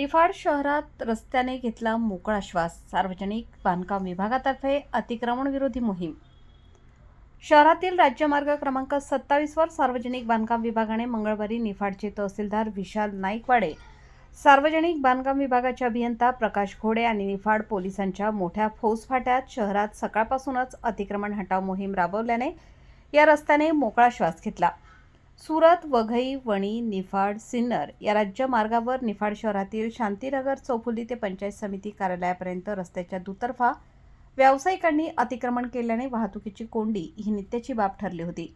निफाड शहरात रस्त्याने घेतला मोकळा श्वास. सार्वजनिक बांधकाम विभागातर्फे अतिक्रमण विरोधी मोहीम. शहरातील राज्यमार्ग क्रमांक 27 वर सार्वजनिक बांधकाम विभागाने मंगळवारी निफाडचे तहसीलदार विशाल नाईकवाडे, सार्वजनिक बांधकाम विभागाचे अभियंता प्रकाश घोडे आणि निफाड पोलिसांच्या मोठ्या फौजफाट्यात शहरात सकाळपासूनच अतिक्रमण हटाव मोहीम राबवल्याने या रस्त्याने मोकळा श्वास घेतला. सुरत, वघई, वणी, निफाड, सिन्नर या राज्य मार्गावर निफाड शहरातील शांतीनगर चौफुली ते पंचायत समिती कार्यालयापर्यंत रस्त्याच्या दुतर्फा व्यावसायिकांनी अतिक्रमण केल्याने वाहतुकीची कोंडी ही नित्याची बाब ठरली होती.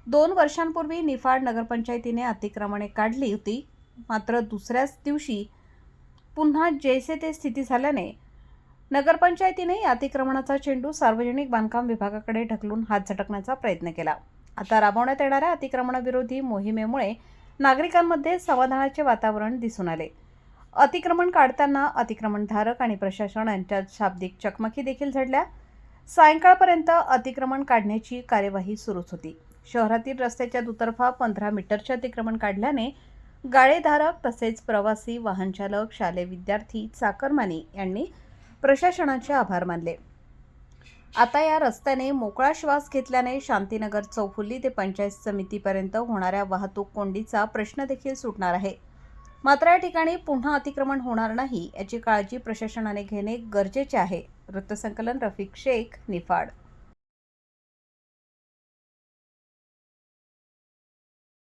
2 वर्षांपूर्वी निफाड नगरपंचायतीने अतिक्रमणे काढली होती, मात्र दुसऱ्याच दिवशी पुन्हा जैसे ते स्थिती झाल्याने नगरपंचायतीने या अतिक्रमणाचा चेंडू सार्वजनिक बांधकाम विभागाकडे ढकलून हात झटकण्याचा प्रयत्न केला. आता राबवण्यात येणाऱ्या अतिक्रमणाविरोधी मोहिमेमुळे नागरिकांमध्ये समाधानाचे वातावरण दिसून आले. अतिक्रमण काढताना अतिक्रमणधारक आणि प्रशासन यांच्यात शाब्दिक चकमकी देखील झडल्या. सायंकाळपर्यंत अतिक्रमण काढण्याची कार्यवाही सुरूच होती. शहरातील रस्त्याच्या दुतर्फा 15 मीटरचे अतिक्रमण काढल्याने गाळेधारक तसेच प्रवासी, वाहनचालक, शालेय विद्यार्थी, चाकरमानी यांनी प्रशासनाचे आभार मानले. आता या रस्त्याने मोकळा श्वास घेतल्याने शांतीनगर चौफुली ते पंचायत समितीपर्यंत होणाऱ्या वाहतूक कोंडीचा प्रश्न देखील सुटणार आहे. मात्र या ठिकाणी पुन्हा अतिक्रमण होणार नाही याची काळजी प्रशासनाने घेणे गरजेचे आहे. वृत्तसंकलन रफिक शेख, निफाड.